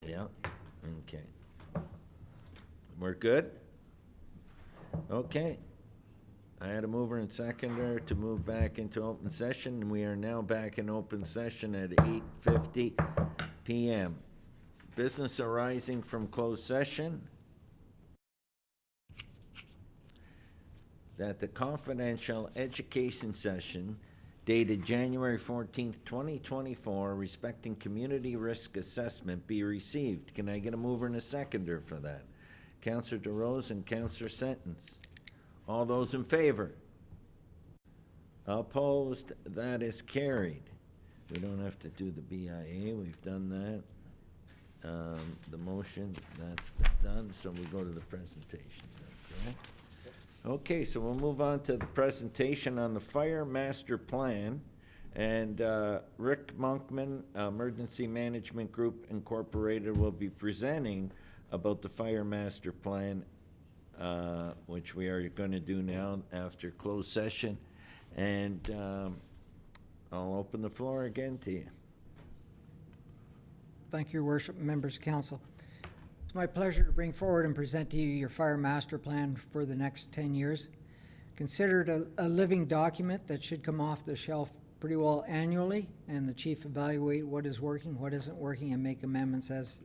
Yeah, okay. We're good? Okay. I had a mover and seconder to move back into open session, and we are now back in open session at 8:50 PM. Business arising from closed session. That the confidential education session dated January 14th, 2024, respecting community risk assessment be received. Can I get a mover and a seconder for that? Councillor DeRose and Councillor Sentence. All those in favor? Opposed? That is carried. We don't have to do the BIA. We've done that. The motion, that's been done, so we go to the presentation. Okay. Okay, so we'll move on to the presentation on the Fire Master Plan. And Rick Monkman, Emergency Management Group Incorporated, will be presenting about the Fire Master Plan, which we are going to do now after closed session. And I'll open the floor again to you. Thank you, Your Worship, members of council. It's my pleasure to bring forward and present to you your fire master plan for the next 10 years. Considered a living document that should come off the shelf pretty well annually, and the chief evaluate what is working, what isn't working, and make amendments as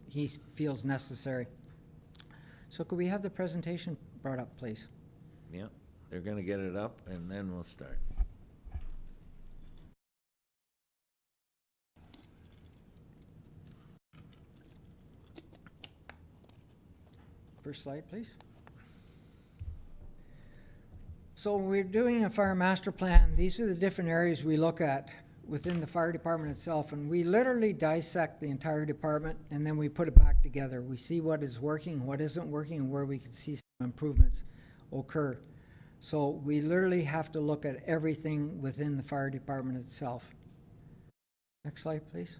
he feels necessary. So could we have the presentation brought up, please? Yeah, they're going to get it up, and then we'll start. First slide, please. So when we're doing a fire master plan, these are the different areas we look at within the fire department itself, and we literally dissect the entire department, and then we put it back together. We see what is working, what isn't working, and where we can see some improvements occur. So we literally have to look at everything within the fire department itself. Next slide, please.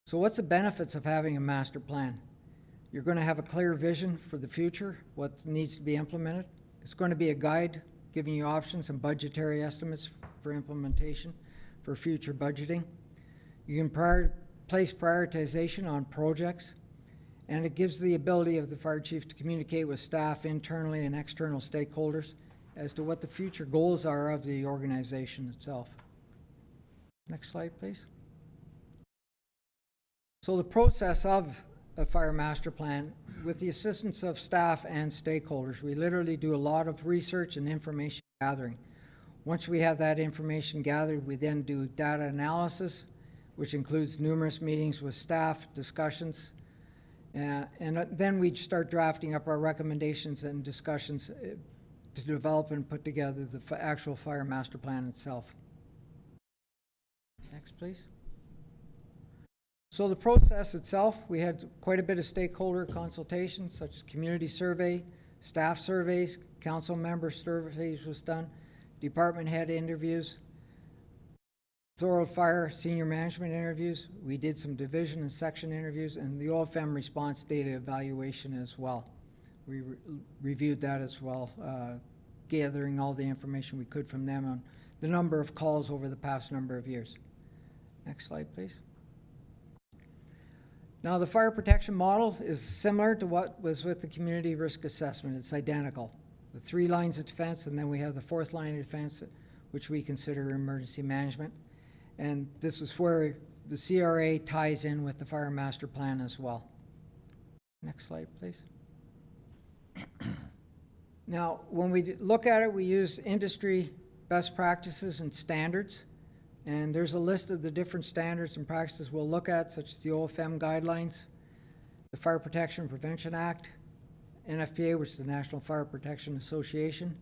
So what's the benefits of having a master plan? You're going to have a clear vision for the future, what needs to be implemented. It's going to be a guide giving you options and budgetary estimates for implementation for future budgeting. You can place prioritization on projects, and it gives the ability of the fire chief to communicate with staff internally and external stakeholders as to what the future goals are of the organization itself. Next slide, please. So the process of a fire master plan, with the assistance of staff and stakeholders, we literally do a lot of research and information gathering. Once we have that information gathered, we then do data analysis, which includes numerous meetings with staff, discussions, and then we start drafting up our recommendations and discussions to develop and put together the actual fire master plan itself. Next, please. So the process itself, we had quite a bit of stakeholder consultation, such as community survey, staff surveys, council member surveys was done, department head interviews, Thorold Fire senior management interviews. We did some division and section interviews, and the OFM response data evaluation as well. We reviewed that as well, gathering all the information we could from them on the number of calls over the past number of years. Next slide, please. Now, the fire protection model is similar to what was with the community risk assessment. It's identical. The 3 lines of defense, and then we have the 4th line of defense, which we consider emergency management. And this is where the CRA ties in with the fire master plan as well. Next slide, please. Now, when we look at it, we use industry best practices and standards. And there's a list of the different standards and practices we'll look at, such as the OFM guidelines, the Fire Protection and Prevention Act, NFPA, which is the National Fire Protection Association.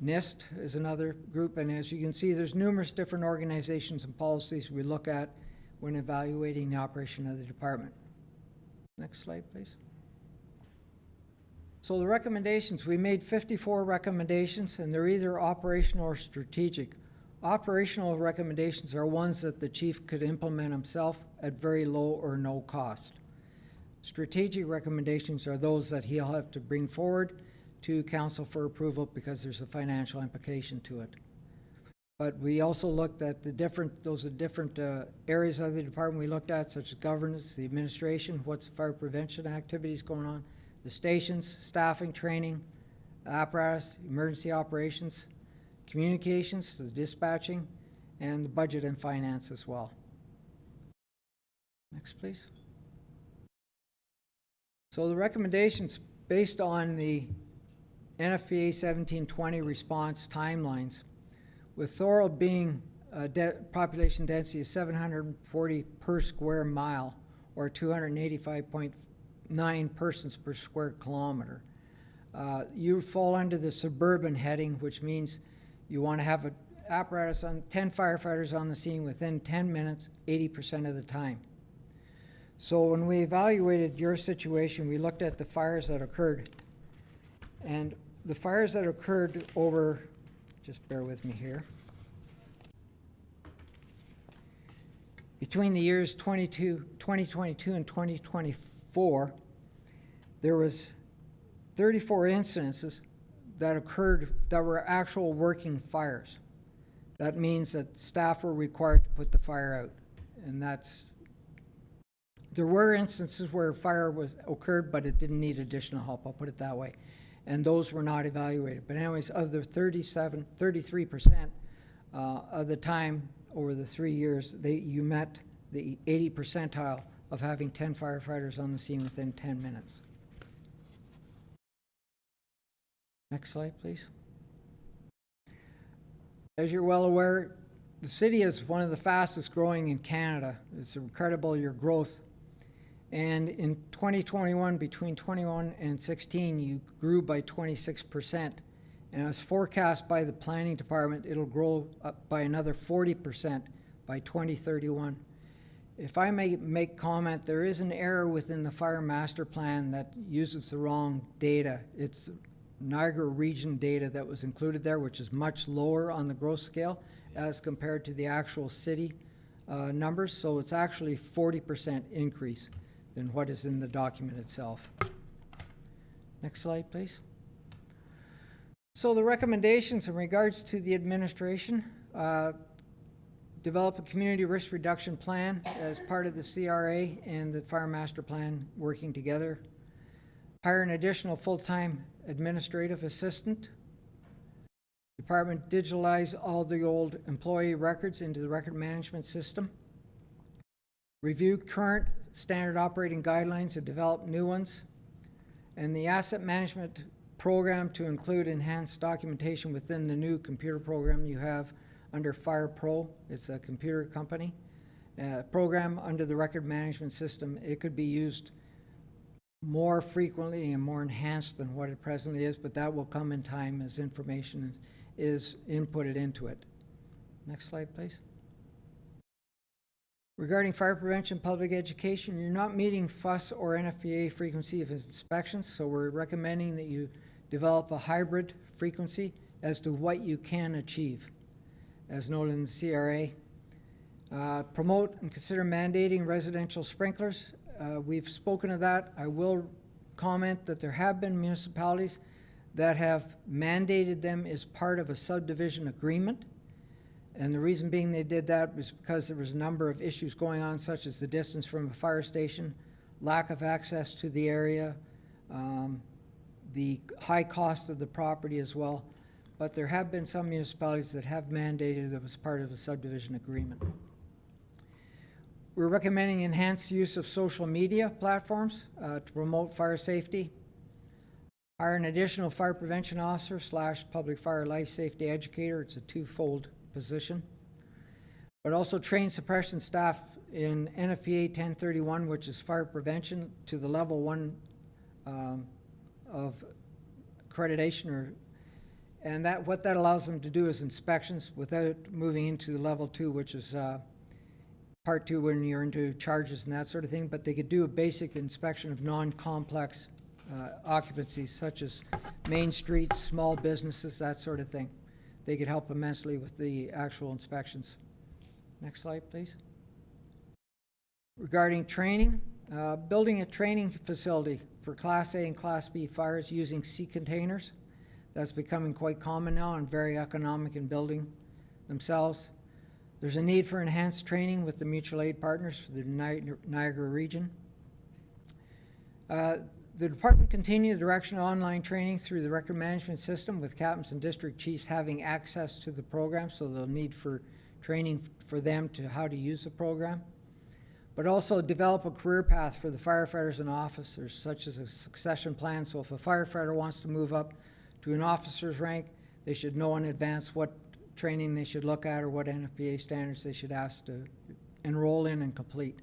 NIST is another group, and as you can see, there's numerous different organizations and policies we look at when evaluating the operation of the department. Next slide, please. So the recommendations, we made 54 recommendations, and they're either operational or strategic. Operational recommendations are ones that the chief could implement himself at very low or no cost. Strategic recommendations are those that he'll have to bring forward to council for approval because there's a financial implication to it. But we also looked at those are different areas of the department we looked at, such as governance, the administration, what's fire prevention activities going on, the stations, staffing, training, apparatus, emergency operations, communications, the dispatching, and the budget and finance as well. Next, please. So the recommendations based on the NFPA 1720 response timelines, with Thorold being a population density of 740 per square mile, or 285.9 persons per square kilometer. You fall under the suburban heading, which means you want to have an apparatus on 10 firefighters on the scene within 10 minutes, 80% of the time. So when we evaluated your situation, we looked at the fires that occurred. And the fires that occurred over, just bear with me here, between the years 2022 and 2024, there was 34 incidences that occurred that were actual working fires. That means that staff were required to put the fire out. And there were instances where fire occurred, but it didn't need additional help, I'll put it that way. And those were not evaluated. But anyways, of the 33% of the time over the 3 years, you met the 80 percentile of having 10 firefighters on the scene within 10 minutes. Next slide, please. As you're well aware, the city is one of the fastest growing in Canada. It's incredible, your growth. And in 2021, between 21 and 16, you grew by 26%. And as forecast by the planning department, it'll grow up by another 40% by 2031. If I may make comment, there is an error within the fire master plan that uses the wrong data. It's Niagara region data that was included there, which is much lower on the growth scale as compared to the actual city numbers. So it's actually 40% increase than what is in the document itself. Next slide, please. So the recommendations in regards to the administration, develop a community risk reduction plan as part of the CRA and the fire master plan working together. Hire an additional full-time administrative assistant. Department digitalize all the old employee records into the record management system. Review current standard operating guidelines and develop new ones. And the asset management program to include enhanced documentation within the new computer program you have under Fire Pro. It's a computer company. Program under the record management system. It could be used more frequently and more enhanced than what it presently is, but that will come in time as information is inputted into it. Next slide, please. Regarding fire prevention public education, you're not meeting FUS or NFPA frequency of inspections, so we're recommending that you develop a hybrid frequency as to what you can achieve, as noted in the CRA. Promote and consider mandating residential sprinklers. We've spoken of that. I will comment that there have been municipalities that have mandated them as part of a subdivision agreement. And the reason being they did that was because there was a number of issues going on, such as the distance from a fire station, lack of access to the area, the high cost of the property as well. But there have been some municipalities that have mandated it as part of a subdivision agreement. We're recommending enhanced use of social media platforms to promote fire safety. Hire an additional fire prevention officer / public fire life safety educator. It's a twofold position. But also train suppression staff in NFPA 1031, which is fire prevention, to the level 1 of accreditation, and what that allows them to do is inspections without moving into the level 2, which is part 2 when you're into charges and that sort of thing. But they could do a basic inspection of non-complex occupancies, such as main streets, small businesses, that sort of thing. They could help immensely with the actual inspections. Next slide, please. Regarding training, building a training facility for Class A and Class B fires using sea containers. That's becoming quite common now and very economic in building themselves. There's a need for enhanced training with the mutual aid partners for the Niagara region. The department continued the direction of online training through the record management system, with captains and district chiefs having access to the program, so they'll need for training for them to how to use the program. But also develop a career path for the firefighters and officers, such as a succession plan. So if a firefighter wants to move up to an officer's rank, they should know in advance what training they should look at or what NFPA standards they should ask to enroll in and complete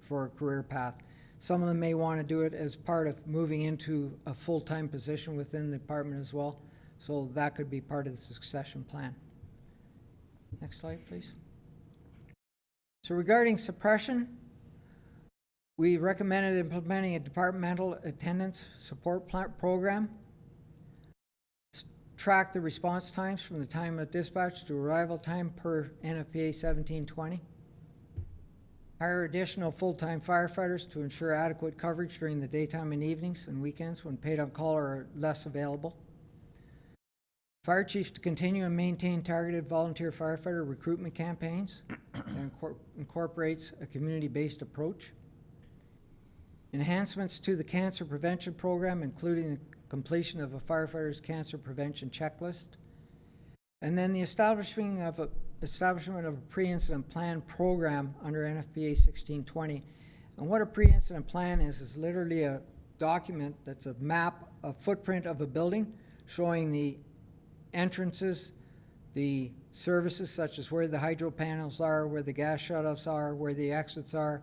for a career path. Some of them may want to do it as part of moving into a full-time position within the department as well. So that could be part of the succession plan. Next slide, please. So regarding suppression, we recommended implementing a departmental attendance support program. Track the response times from the time of dispatch to arrival time per NFPA 1720. Hire additional full-time firefighters to ensure adequate coverage during the daytime and evenings and weekends when paid on call are less available. Fire chiefs to continue and maintain targeted volunteer firefighter recruitment campaigns that incorporates a community-based approach. Enhancements to the cancer prevention program, including the completion of a firefighter's cancer prevention checklist. And then the establishment of a pre-incident plan program under NFPA 1620. And what a pre-incident plan is literally a document that's a map, a footprint of a building showing the entrances, the services such as where the hydro panels are, where the gas shutoffs are, where the exits are,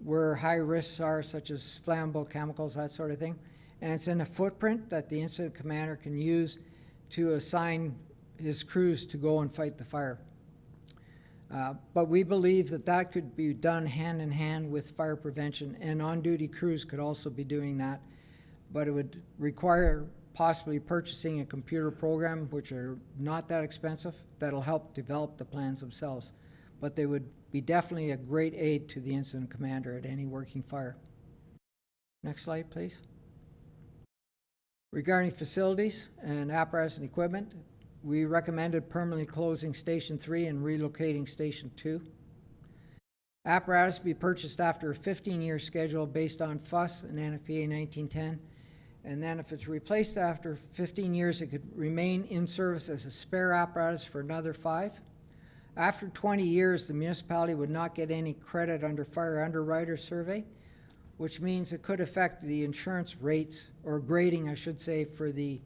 where high risks are such as flammable chemicals, that sort of thing. And it's in a footprint that the incident commander can use to assign his crews to go and fight the fire. But we believe that that could be done hand in hand with fire prevention, and on-duty crews could also be doing that. But it would require possibly purchasing a computer program, which are not that expensive, that'll help develop the plans themselves. But they would be definitely a great aid to the incident commander at any working fire. Next slide, please. Regarding facilities and apparatus and equipment, we recommended permanently closing Station 3 and relocating Station 2. Apparatus be purchased after a 15-year schedule based on FUS and NFPA 1910. And then if it's replaced after 15 years, it could remain in service as a spare apparatus for another 5. After 20 years, the municipality would not get any credit under fire underwriter survey, which means it could affect the insurance rates, or grading, I should say, for the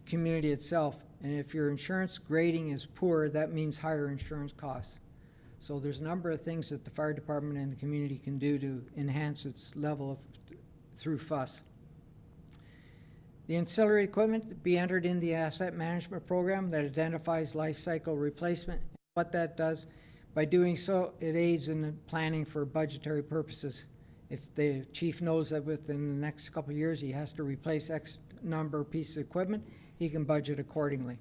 community itself. And if your insurance grading is poor, that means higher insurance costs. So there's a number of things that the fire department and the community can do to enhance its level of through FUS. The ancillary equipment be entered in the asset management program that identifies life cycle replacement. What that does, by doing so, it aids in the planning for budgetary purposes. If the chief knows that within the next couple of years he has to replace X number of pieces of equipment, he can budget accordingly.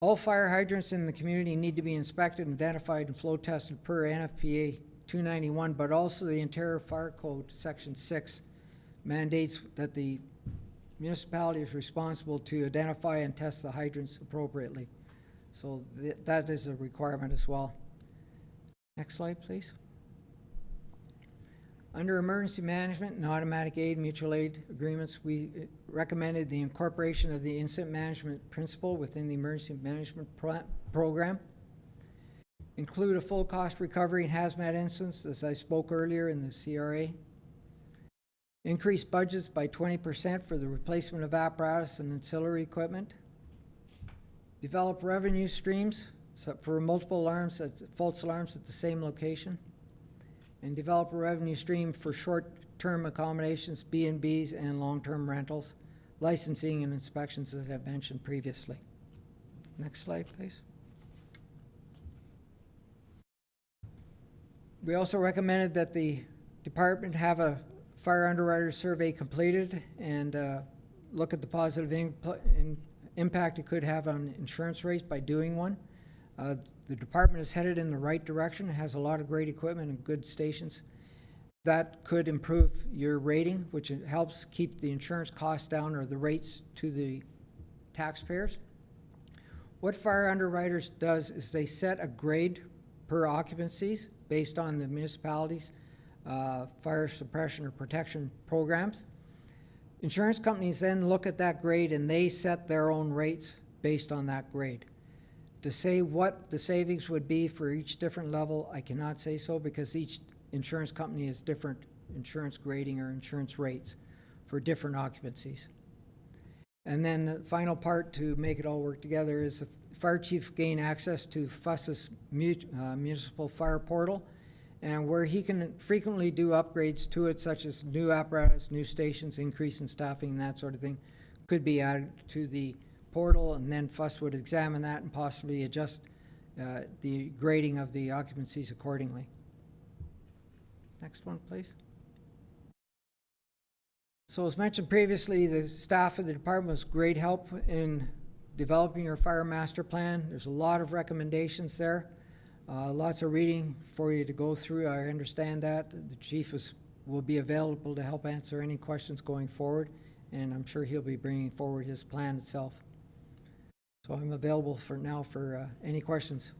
All fire hydrants in the community need to be inspected, identified, and flow tested per NFPA 291, but also the Ontario Fire Code Section 6 mandates that the municipality is responsible to identify and test the hydrants appropriately. So that is a requirement as well. Next slide, please. Under emergency management and automatic aid, mutual aid agreements, we recommended the incorporation of the incident management principle within the emergency management program. Include a full cost recovery in hazmat incidents, as I spoke earlier in the CRA. Increase budgets by 20% for the replacement of apparatus and ancillary equipment. Develop revenue streams for multiple alarms, false alarms at the same location. And develop a revenue stream for short-term accommodations, B&Bs, and long-term rentals, licensing and inspections, as I've mentioned previously. Next slide, please. We also recommended that the department have a fire underwriter survey completed and look at the positive impact it could have on insurance rates by doing one. The department is headed in the right direction. It has a lot of great equipment and good stations. That could improve your rating, which helps keep the insurance costs down or the rates to the taxpayers. what fire underwriters does is they set a grade per occupancies based on the municipalities' fire suppression or protection programs. Insurance companies then look at that grade and they set their own rates based on that grade. To say what the savings would be for each different level, I cannot say so because each insurance company has different insurance grading or insurance rates for different occupancies. And then the final part to make it all work together is the fire chief gain access to FUS's municipal fire portal, and where he can frequently do upgrades to it, such as new apparatus, new stations, increase in staffing, and that sort of thing, could be added to the portal, and then FUS would examine that and possibly adjust the grading of the occupancies accordingly. Next one, please. So as mentioned previously, the staff of the department was great help in developing your fire master plan. There's a lot of recommendations there. Lots of reading for you to go through. I understand that. The chief will be available to help answer any questions going forward, and I'm sure he'll be bringing forward his plan itself. So I'm available for now for any questions.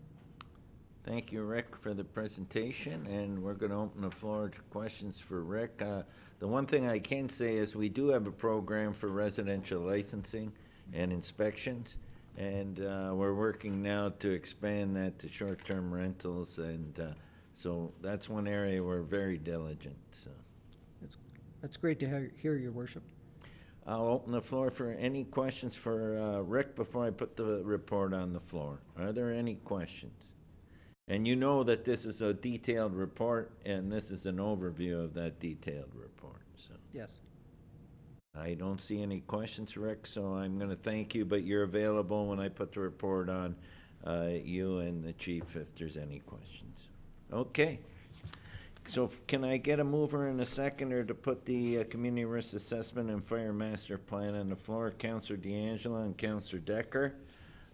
Thank you, Rick, for the presentation, and we're going to open the floor to questions for Rick. The one thing I can say is we do have a program for residential licensing and inspections, and we're working now to expand that to short-term rentals, and so that's one area we're very diligent. So That's great to hear, Your Worship. I'll open the floor for any questions for Rick before I put the report on the floor. Are there any questions? And you know that this is a detailed report, and this is an overview of that detailed report. So Yes. I don't see any questions, Rick, so I'm going to thank you, but you're available when I put the report on, you and the chief, if there's any questions. Okay. So can I get a mover and a seconder to put the community risk assessment and fire master plan on the floor? Councillor D'Angelo and Councillor Decker.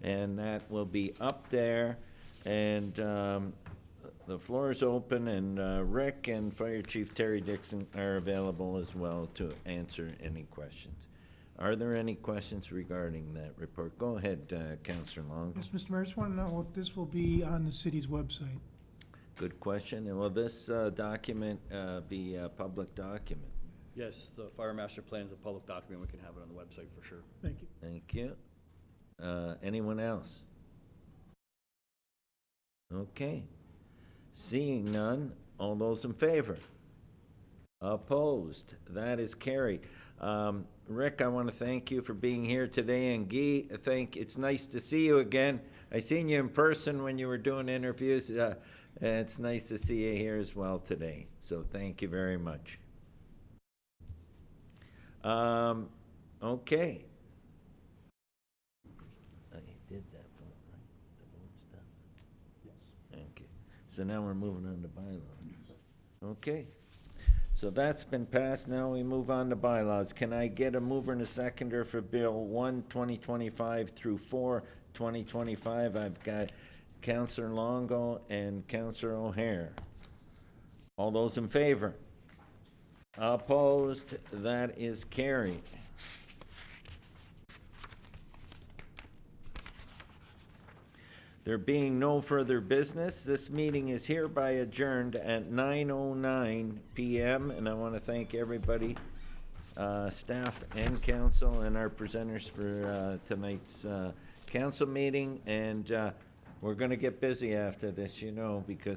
And that will be up there. And the floor is open, and Rick and Fire Chief Terry Dixon are available as well to answer any questions. Are there any questions regarding that report? Go ahead, Councillor Long. Yes, Mr. Mayor, I just want to know if this will be on the city's website. Good question. And will this document be a public document? Yes, the fire master plan is a public document. We can have it on the website for sure. Thank you. Thank you. Anyone else? Okay. Seeing none, all those in favor? Opposed? That is carried. Rick, I want to thank you for being here today, and Guy, it's nice to see you again. I seen you in person when you were doing interviews. It's nice to see you here as well today. So thank you very much. Okay. I did that vote, right? The vote's done? Yes. Okay. So now we're moving on to bylaws. Okay. So that's been passed. Now we move on to bylaws. Can I get a mover and a seconder for Bill 1, 2025 through 4, 2025? I've got Councillor Longo and Councillor O'Hare. All those in favor? Opposed? That is carried. There being no further business, this meeting is hereby adjourned at 9:09 p.m. And I want to thank everybody, staff and council, and our presenters for tonight's council meeting. And we're going to get busy after this, because